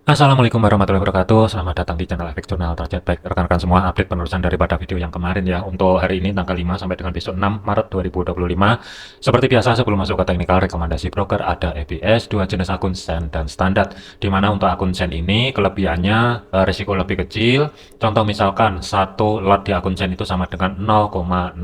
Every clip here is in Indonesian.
Assalamualaikum warahmatullahi wabarakatuh. Selamat datang di channel Efek Jurnal Target. Baik, rekan-rekan semua, update penerusan daripada video yang kemarin ya. Untuk hari ini tanggal 5 sampai dengan besok 6 Maret 2025. Seperti biasa sebelum masuk ke teknikal rekomendasi broker ada EBS, dua jenis akun sen dan standar. Dimana untuk akun sen ini kelebihannya risiko lebih kecil. Contoh misalkan satu lot di akun sen itu sama dengan 0,01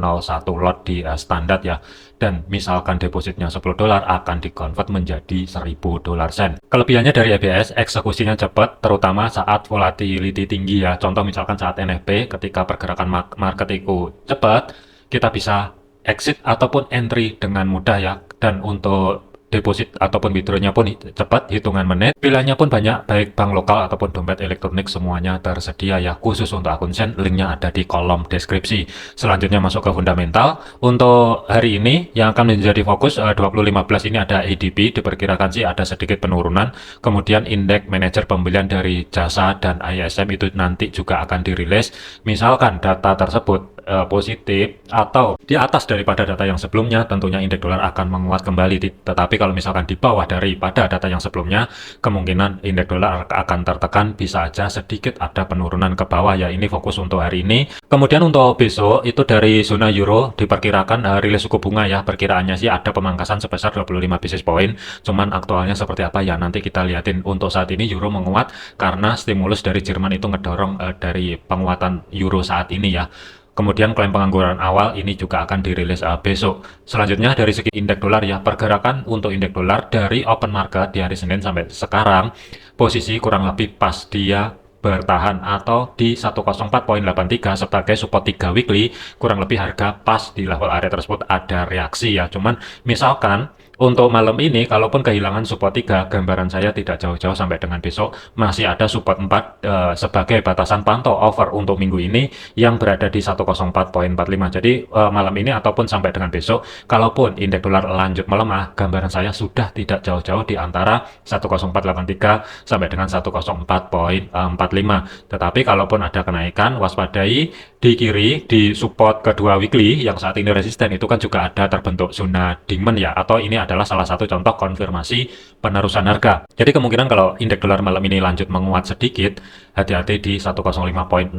lot di standar ya. Dan misalkan depositnya $10 akan dikonvert menjadi $1000 sen. Kelebihannya dari EBS, eksekusinya cepat, terutama saat volatility tinggi ya. Contoh misalkan saat NFP, ketika pergerakan market itu cepat, kita bisa exit ataupun entry dengan mudah ya. Dan untuk deposit ataupun withdrawnya pun cepat, hitungan menit. Pilihannya pun banyak, baik bank lokal ataupun dompet elektronik semuanya tersedia ya. Khusus untuk akun sen, linknya ada di kolom deskripsi. Selanjutnya masuk ke fundamental. Untuk hari ini yang akan menjadi fokus 2015 ini ada ADP, diperkirakan sih ada sedikit penurunan. Kemudian indeks manajer pembelian dari jasa dan ISM itu nanti juga akan dirilis. Misalkan data tersebut positif atau di atas daripada data yang sebelumnya, tentunya indeks dolar akan menguat kembali. Tetapi kalau misalkan di bawah daripada data yang sebelumnya, kemungkinan indeks dolar akan tertekan, bisa aja sedikit ada penurunan ke bawah ya. Ini fokus untuk hari ini. Kemudian untuk besok itu dari zona euro diperkirakan rilis suku bunga ya. Perkiraannya sih ada pemangkasan sebesar 25 basis point. Cuman aktualnya seperti apa ya nanti kita liatin. Untuk saat ini euro menguat karena stimulus dari Jerman itu ngedorong dari penguatan euro saat ini ya. Kemudian klaim pengangguran awal ini juga akan dirilis besok. Selanjutnya dari segi indeks dolar ya, pergerakan untuk indeks dolar dari open market di hari Senin sampai sekarang, posisi kurang lebih pas dia bertahan atau di 104.83 sebagai support 3 weekly, kurang lebih harga pas di level area tersebut ada reaksi ya. Cuman misalkan untuk malam ini, kalaupun kehilangan support 3, gambaran saya tidak jauh-jauh sampai dengan besok, masih ada support 4 sebagai batasan pantau over untuk minggu ini yang berada di 104.45. Jadi malam ini ataupun sampai dengan besok, kalaupun indeks dolar lanjut melemah, gambaran saya sudah tidak jauh-jauh di antara 10483 sampai dengan 104.45. Tetapi kalaupun ada kenaikan, waspadai di kiri, di support kedua weekly yang saat ini resisten itu kan juga ada terbentuk zona demand ya, atau ini adalah salah satu contoh konfirmasi penerusan harga. Jadi kemungkinan kalau indeks dolar malam ini lanjut menguat sedikit, hati-hati di 105.600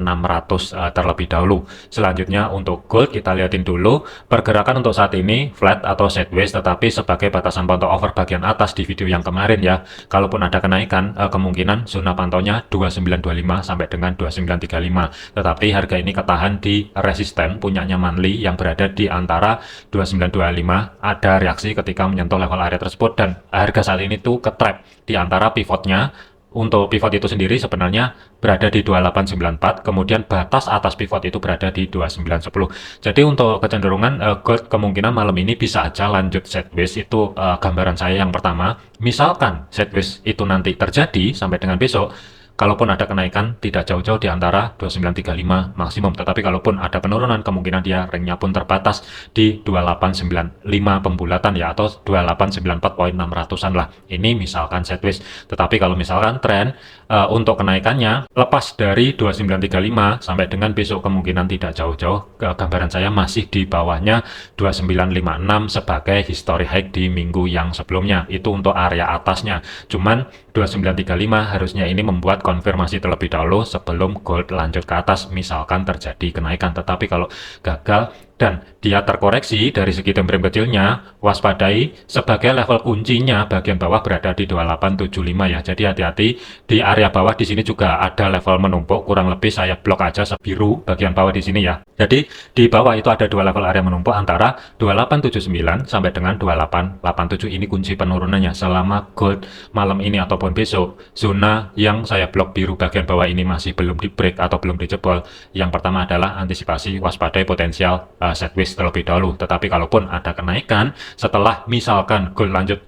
terlebih dahulu. Selanjutnya untuk gold kita lihatin dulu. Pergerakan untuk saat ini flat atau sideways, tetapi sebagai batasan pantau over bagian atas di video yang kemarin ya. Kalaupun ada kenaikan, kemungkinan zona pantaunya 2925 sampai dengan 2935. Tetapi harga ini ketahan di resisten punyanya monthly yang berada di antara 2925. Ada reaksi ketika menyentuh level area tersebut dan harga saat ini tuh ke-trap di antara pivotnya. Untuk pivot itu sendiri sebenarnya berada di 2894, kemudian batas atas pivot itu berada di 2910. Jadi untuk kecenderungan gold kemungkinan malam ini bisa aja lanjut sideways, itu gambaran saya yang pertama. Misalkan sideways itu nanti terjadi sampai dengan besok, kalaupun ada kenaikan tidak jauh-jauh di antara 2935 maksimum, tetapi kalaupun ada penurunan kemungkinan dia ringnya pun terbatas di 2895 pembulatan ya, atau 2894.600an lah. Ini misalkan sideways. Tetapi kalau misalkan tren untuk kenaikannya lepas dari 2935 sampai dengan besok, kemungkinan tidak jauh-jauh, gambaran saya masih di bawahnya 2956 sebagai history high di minggu yang sebelumnya. Itu untuk area atasnya. Cuman 2935 harusnya ini membuat konfirmasi terlebih dahulu sebelum gold lanjut ke atas misalkan terjadi kenaikan. Tetapi kalau gagal dan dia terkoreksi dari segi time frame kecilnya, waspadai sebagai level kuncinya bagian bawah berada di 2875 ya. Jadi hati-hati di area bawah. Di sini juga ada level menumpuk, kurang lebih saya blok aja biru bagian bawah di sini ya. Jadi di bawah itu ada dua level area menumpuk antara 2879 sampai dengan 2887. Ini kunci penurunannya selama gold malam ini ataupun besok. Zona yang saya blok biru bagian bawah ini masih belum di break atau belum dijebol. Yang pertama adalah antisipasi waspadai potensial sideways terlebih dahulu. Tetapi kalaupun ada kenaikan setelah misalkan gold lanjut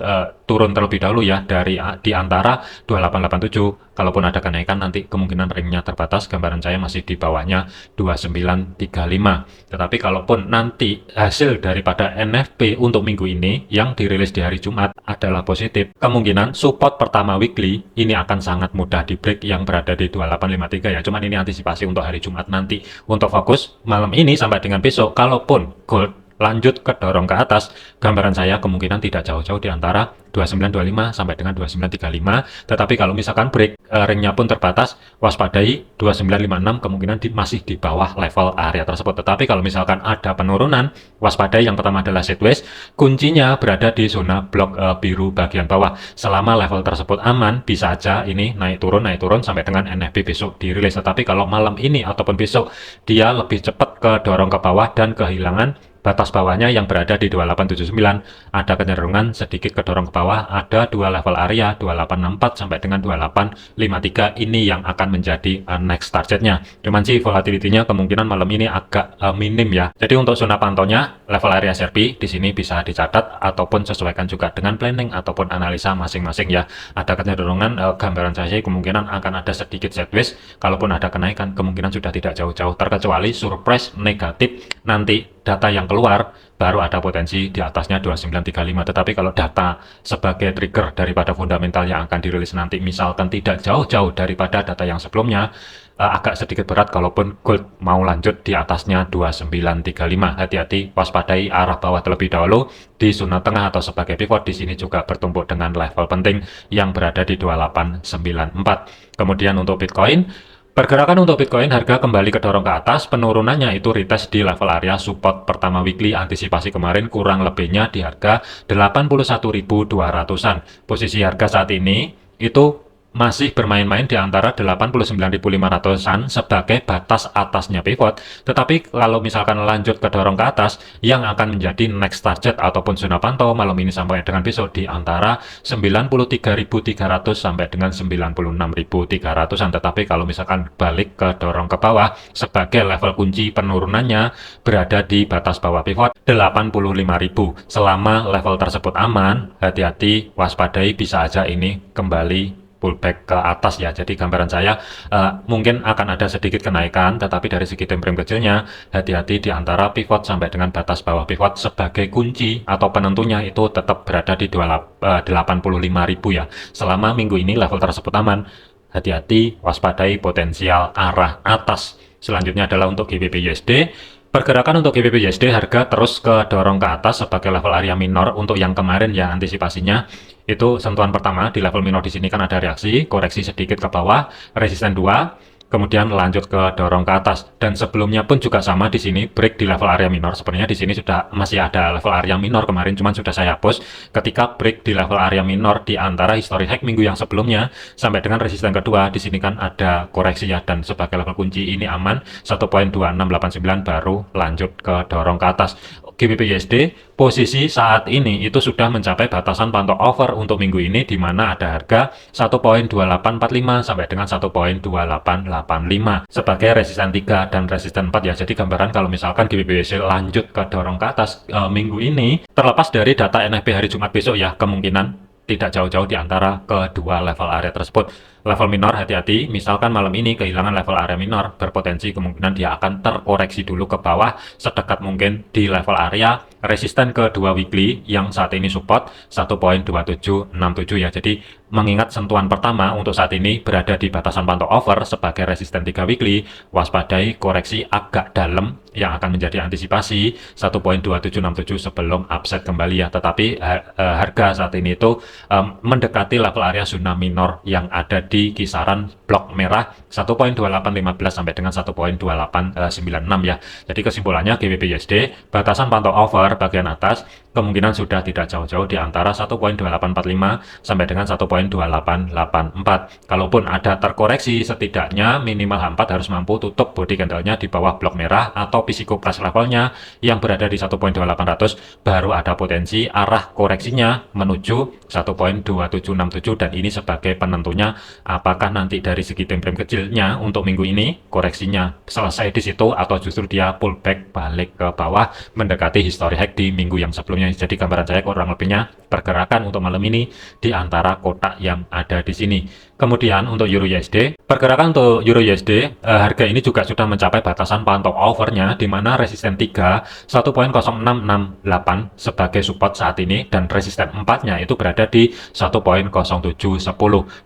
turun terlebih dahulu ya dari di antara 2887, kalaupun ada kenaikan nanti kemungkinan ringnya terbatas, gambaran saya masih di bawahnya 2935. Tetapi kalaupun nanti hasil daripada NFP untuk minggu ini yang dirilis di hari Jumat adalah positif, kemungkinan support pertama weekly ini akan sangat mudah di break yang berada di 2853 ya. Cuman ini antisipasi untuk hari Jumat nanti. Untuk fokus malam ini sampai dengan besok, kalaupun gold lanjut ke dorong ke atas, gambaran saya kemungkinan tidak jauh-jauh di antara 2925 sampai dengan 2935. Tetapi kalau misalkan break ringnya pun terbatas, waspadai 2956 kemungkinan masih di bawah level area tersebut. Tetapi kalau misalkan ada penurunan, waspadai yang pertama adalah sideways, kuncinya berada di zona blok biru bagian bawah. Selama level tersebut aman, bisa aja ini naik turun sampai dengan NFP besok dirilis. Tetapi kalau malam ini ataupun besok dia lebih cepat ke dorong ke bawah dan kehilangan batas bawahnya yang berada di 2879, ada kecenderungan sedikit kedorong ke bawah, ada dua level area 2864 sampai dengan 2853, ini yang akan menjadi next targetnya. Cuman sih volatility-nya kemungkinan malam ini agak minim ya. Jadi untuk zona pantaunya level area SRP di sini bisa dicatat ataupun sesuaikan juga dengan planning ataupun analisa masing-masing ya. Ada kecenderungan gambaran saya sih kemungkinan akan ada sedikit sideways, kalaupun ada kenaikan kemungkinan sudah tidak jauh-jauh, terkecuali surprise negatif nanti data yang keluar baru ada potensi di atasnya 2935. Tetapi kalau data sebagai trigger daripada fundamental yang akan dirilis nanti misalkan tidak jauh-jauh daripada data yang sebelumnya, agak sedikit berat kalaupun gold mau lanjut di atasnya 2935. Hati-hati, waspadai arah bawah terlebih dahulu di zona tengah atau sebagai pivot. Di sini juga bertumpuk dengan level penting yang berada di 2894. Kemudian untuk Bitcoin, pergerakan untuk Bitcoin harga kembali kedorong ke atas, penurunannya itu retest di level area support pertama weekly antisipasi kemarin kurang lebihnya di harga 81.200-an. Posisi harga saat ini itu masih bermain-main di antara 89.500-an sebagai batas atasnya pivot. Tetapi kalau misalkan lanjut ke dorong ke atas, yang akan menjadi next target ataupun zona pantau malam ini sampai dengan besok di antara 93.300 sampai dengan 96.300-an. Tetapi kalau misalkan balik ke dorong ke bawah, sebagai level kunci penurunannya berada di batas bawah pivot 85.000. Selama level tersebut aman, hati-hati, waspadai, bisa aja ini kembali pullback ke atas ya. Jadi gambaran saya mungkin akan ada sedikit kenaikan, tetapi dari segi time frame kecilnya hati-hati di antara pivot sampai dengan batas bawah pivot sebagai kunci atau penentunya itu tetap berada di 85.000 ya. Selama minggu ini level tersebut aman, hati-hati, waspadai potensial arah atas. Selanjutnya adalah untuk GBP USD. Pergerakan untuk GBP USD harga terus ke dorong ke atas sebagai level area minor. Untuk yang kemarin ya antisipasinya itu sentuhan pertama di level minor. Di sini kan ada reaksi, koreksi sedikit ke bawah, resisten 2, kemudian lanjut ke dorong ke atas. Dan sebelumnya pun juga sama, di sini break di level area minor. Sebenarnya di sini sudah masih ada level area minor kemarin, cuman sudah saya hapus ketika break di level area minor di antara history high minggu yang sebelumnya sampai dengan resisten kedua. Di sini kan ada koreksi ya, dan sebagai level kunci ini aman 1.2689 baru lanjut ke dorong ke atas. GBP USD posisi saat ini itu sudah mencapai batasan pantau over untuk minggu ini, di mana ada harga 1.2845 sampai dengan 1.2885 sebagai resisten 3 dan resisten 4 ya. Jadi gambaran kalau misalkan GBP USD lanjut ke dorong ke atas minggu ini, terlepas dari data NFP hari Jumat besok ya, kemungkinan tidak jauh-jauh di antara kedua level area tersebut. Level minor hati-hati, misalkan malam ini kehilangan level area minor, berpotensi kemungkinan dia akan terkoreksi dulu ke bawah sedekat mungkin di level area resisten kedua weekly yang saat ini support 1.2767 ya. Jadi mengingat sentuhan pertama untuk saat ini berada di batasan pantau over sebagai resisten 3 weekly, waspadai koreksi agak dalam yang akan menjadi antisipasi 1.2767 sebelum upset kembali ya. Tetapi harga saat ini itu mendekati level area zona minor yang ada di kisaran blok merah 1.2815 sampai dengan 1.2896 ya. Jadi kesimpulannya GBP USD batasan pantau over bagian atas kemungkinan sudah tidak jauh-jauh di antara 1.2845 sampai dengan 1.2884. Kalaupun ada terkoreksi, setidaknya minimal H4 harus mampu tutup body candle-nya di bawah blok merah atau physical price levelnya yang berada di 1.2800, baru ada potensi arah koreksinya menuju 1.2767, dan ini sebagai penentunya apakah nanti dari segi time frame kecilnya untuk minggu ini koreksinya selesai di situ atau justru dia pullback balik ke bawah mendekati history high di minggu yang sebelumnya. Jadi gambaran saya kurang lebihnya pergerakan untuk malam ini di antara kotak yang ada di sini. Kemudian untuk Euro USD, pergerakan untuk Euro USD harga ini juga sudah mencapai batasan pantau overnya, di mana resisten 3 1.0668 sebagai support saat ini, dan resisten 4-nya itu berada di 1.0710.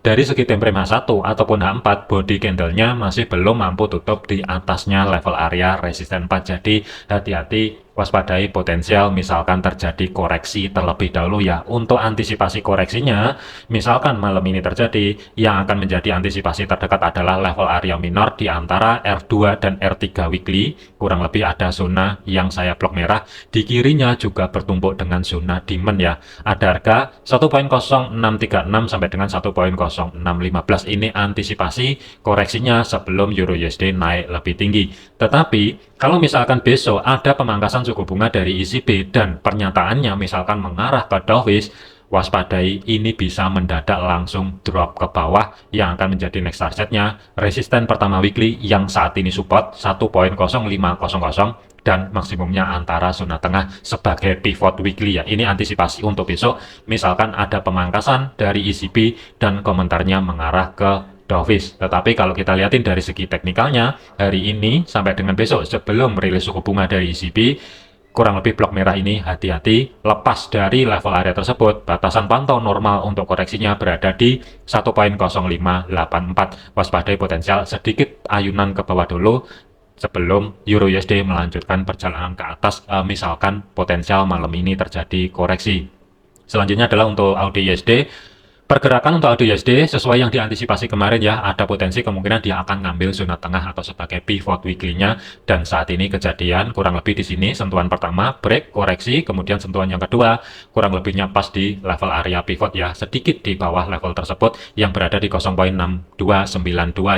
Dari segi time frame H1 ataupun H4, body candle-nya masih belum mampu tutup di atasnya level area resisten 4. Jadi hati-hati waspadai potensial misalkan terjadi koreksi terlebih dahulu ya. Untuk antisipasi koreksinya, misalkan malam ini terjadi, yang akan menjadi antisipasi terdekat adalah level area minor di antara R2 dan R3 weekly, kurang lebih ada zona yang saya blok merah, di kirinya juga bertumpuk dengan zona demand ya. Ada harga 1.0636 sampai dengan 1.0615, ini antisipasi koreksinya sebelum Euro USD naik lebih tinggi. Tetapi kalau misalkan besok ada pemangkasan suku bunga dari ECB dan pernyataannya misalkan mengarah ke dovish, waspadai ini bisa mendadak langsung drop ke bawah yang akan menjadi next targetnya resisten pertama weekly yang saat ini support 1.0500 dan maksimumnya antara zona tengah sebagai pivot weekly ya. Ini antisipasi untuk besok misalkan ada pemangkasan dari ECB dan komentarnya mengarah ke dovish. Tetapi kalau kita lihatin dari segi teknikalnya, hari ini sampai dengan besok sebelum rilis suku bunga dari ECB, kurang lebih blok merah ini hati-hati lepas dari level area tersebut. Batasan pantau normal untuk koreksinya berada di 1.0584. Waspadai potensial sedikit ayunan ke bawah dulu sebelum Euro USD melanjutkan perjalanan ke atas, misalkan potensial malam ini terjadi koreksi. Selanjutnya adalah untuk AUD USD. Pergerakan untuk AUD USD sesuai yang diantisipasi kemarin ya, ada potensi kemungkinan dia akan ngambil zona tengah atau sebagai pivot weekly-nya, dan saat ini kejadian kurang lebih di sini sentuhan pertama break koreksi, kemudian sentuhan yang kedua kurang lebihnya pas di level area pivot ya, sedikit di bawah level tersebut yang berada di 0.6292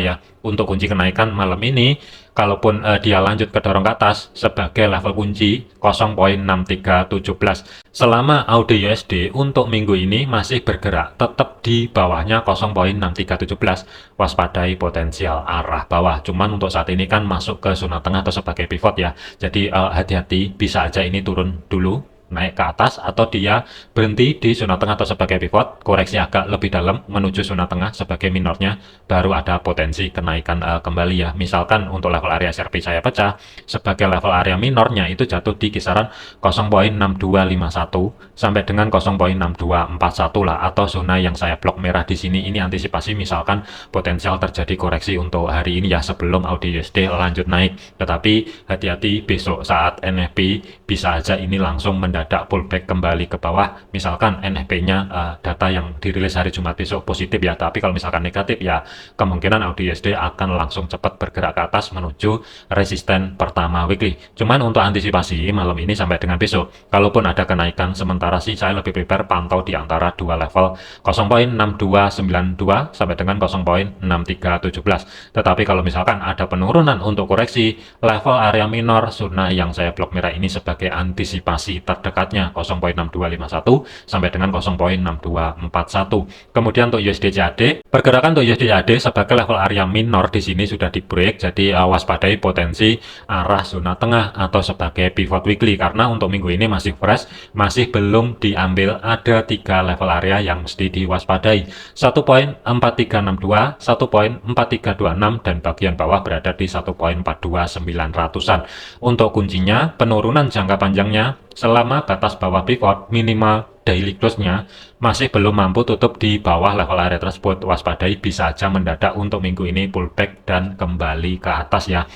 ya. Untuk kunci kenaikan malam ini, kalaupun dia lanjut ke dorong ke atas sebagai level kunci 0.6317. Selama AUD USD untuk minggu ini masih bergerak tetap di bawahnya 0.6317, waspadai potensial arah bawah. Cuman untuk saat ini kan masuk ke zona tengah atau sebagai pivot ya. Jadi hati-hati, bisa aja ini turun dulu naik ke atas atau dia berhenti di zona tengah atau sebagai pivot, koreksi agak lebih dalam menuju zona tengah sebagai minornya, baru ada potensi kenaikan kembali ya. Misalkan untuk level area SRP saya pecah sebagai level area minornya itu jatuh di kisaran 0.6251 sampai dengan 0.6241 lah, atau zona yang saya blok merah di sini. Ini antisipasi misalkan potensial terjadi koreksi untuk hari ini ya sebelum AUD USD lanjut naik. Tetapi hati-hati besok saat NFP bisa aja ini langsung mendadak pullback kembali ke bawah. Misalkan NFP-nya data yang dirilis hari Jumat besok positif ya, tapi kalau misalkan negatif ya kemungkinan AUD USD akan langsung cepat bergerak ke atas menuju resisten pertama weekly. Cuman untuk antisipasi malam ini sampai dengan besok, kalaupun ada kenaikan sementara sih saya lebih prepare pantau di antara dua level 0.6292 sampai dengan 0.6317. Tetapi kalau misalkan ada penurunan untuk koreksi level area minor, zona yang saya blok merah ini sebagai antisipasi terdekatnya 0.6251 sampai dengan 0.6241. Kemudian untuk USD CAD, pergerakan untuk USD CAD sebagai level area minor di sini sudah di break, jadi waspadai potensi arah zona tengah atau sebagai pivot weekly, karena untuk minggu ini masih fresh, masih belum diambil. Ada 3 level area yang mesti diwaspadai, 1.4362, 1.4326 dan bagian bawah berada di 1.42900-an. Untuk kuncinya penurunan jangka panjangnya selama batas bawah pivot minimal daily close-nya masih belum mampu tutup di bawah level area tersebut, waspadai bisa aja mendadak untuk minggu ini pullback dan kembali ke atas ya.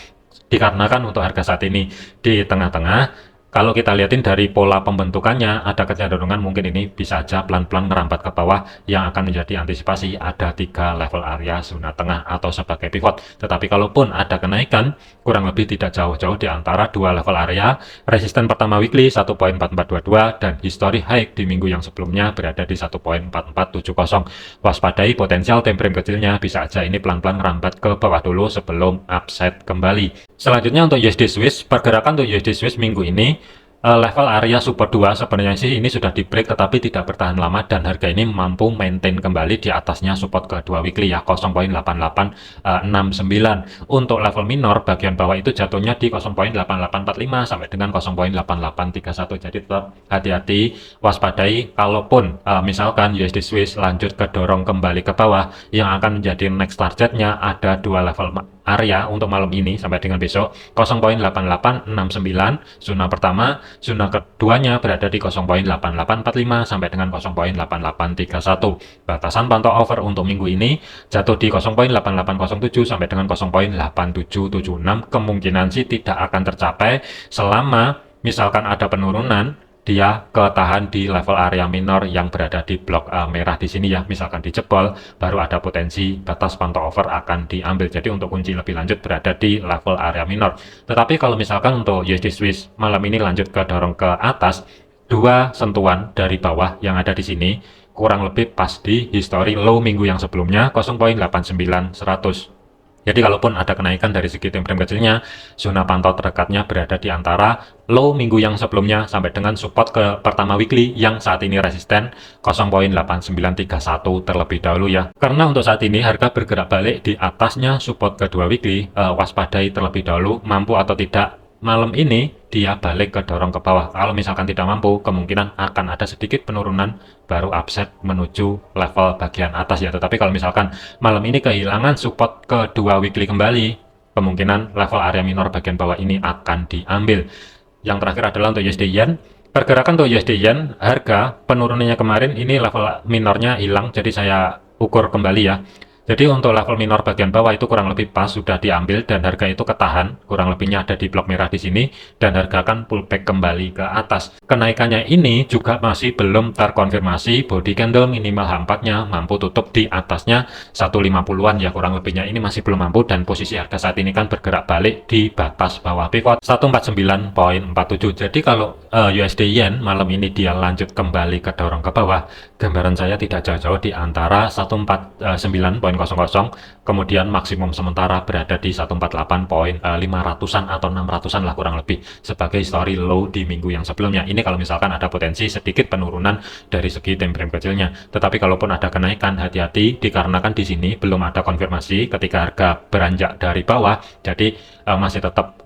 Dikarenakan untuk harga saat ini di tengah-tengah, kalau kita lihatin dari pola pembentukannya ada kecenderungan mungkin ini bisa aja pelan-pelan merambat ke bawah, yang akan menjadi antisipasi ada 3 level area zona tengah atau sebagai pivot. Tetapi kalaupun ada kenaikan kurang lebih tidak jauh-jauh di antara 2 level area, resisten pertama weekly 1.4422 dan history high di minggu yang sebelumnya berada di 1.4470. Waspadai potensial time frame kecilnya, bisa aja ini pelan-pelan merambat ke bawah dulu sebelum upside kembali. Selanjutnya untuk USD Swiss, pergerakan untuk USD Swiss minggu ini level area support 2 sebenarnya sih ini sudah di break tetapi tidak bertahan lama, dan harga ini mampu maintain kembali di atasnya support ke-2 weekly ya 0.8869. Untuk level minor bagian bawah itu jatuhnya di 0.8845 sampai dengan 0.8831. Jadi tetap hati-hati, waspadai kalaupun misalkan USD Swiss lanjut ke dorong kembali ke bawah, yang akan menjadi next targetnya ada 2 level area untuk malam ini sampai dengan besok 0.8869 zona pertama, zona keduanya berada di 0.8845 sampai dengan 0.8831. Batasan pantau over untuk minggu ini jatuh di 0.8807 sampai dengan 0.8776. Kemungkinan sih tidak akan tercapai selama misalkan ada penurunan, dia ketahan di level area minor yang berada di blok merah di sini ya, misalkan dijebol, baru ada potensi batas pantau over akan diambil. Jadi untuk kunci lebih lanjut berada di level area minor. Tetapi kalau misalkan untuk USD Swiss malam ini lanjut ke dorong ke atas, dua sentuhan dari bawah yang ada di sini kurang lebih pas di history low minggu yang sebelumnya 0.89100. Jadi kalaupun ada kenaikan dari segi time frame kecilnya, zona pantau terdekatnya berada di antara low minggu yang sebelumnya sampai dengan support ke pertama weekly yang saat ini resisten 0.8931 terlebih dahulu ya. Karena untuk saat ini harga bergerak balik di atasnya support kedua weekly, waspadai terlebih dahulu mampu atau tidak malam ini dia balik ke dorong ke bawah. Kalau misalkan tidak mampu, kemungkinan akan ada sedikit penurunan baru upset menuju level bagian atas ya. Tetapi kalau misalkan malam ini kehilangan support kedua weekly kembali, kemungkinan level area minor bagian bawah ini akan diambil. Yang terakhir adalah untuk USD Yen. Pergerakan untuk USD Yen, harga penurunannya kemarin ini level minornya hilang, jadi saya ukur kembali ya. Jadi untuk level minor bagian bawah itu kurang lebih pas sudah diambil dan harga itu ketahan, kurang lebihnya ada di blok merah di sini dan harga akan pullback kembali ke atas. Kenaikannya ini juga masih belum terkonfirmasi, body candle minimal H4-nya mampu tutup di atasnya 150-an ya, kurang lebihnya ini masih belum mampu dan posisi harga saat ini kan bergerak balik di batas bawah pivot 149.47. Jadi kalau USD Yen malam ini dia lanjut kembali ke dorong ke bawah, gambaran saya tidak jauh-jauh di antara 149.00 kemudian maksimum sementara berada di 148.500-an atau 600-an lah kurang lebih sebagai story low di minggu yang sebelumnya. Ini kalau misalkan ada potensi sedikit penurunan dari segi time frame kecilnya. Tetapi kalaupun ada kenaikan, hati-hati dikarenakan di sini belum ada konfirmasi ketika harga beranjak dari bawah. Jadi masih tetap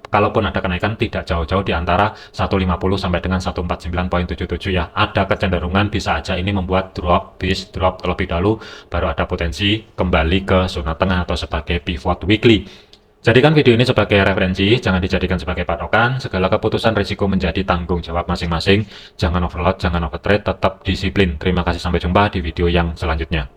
kalaupun ada kenaikan tidak jauh-jauh di antara 150 sampai dengan 149.77 ya. Ada kecenderungan bisa aja ini membuat bis drop terlebih dahulu, baru ada potensi kembali ke zona tengah atau sebagai pivot weekly. Jadikan video ini sebagai referensi, jangan dijadikan sebagai patokan. Segala keputusan risiko menjadi tanggung jawab masing-masing. Jangan overload, jangan overtrade, tetap disiplin. Terima kasih, sampai jumpa di video yang selanjutnya.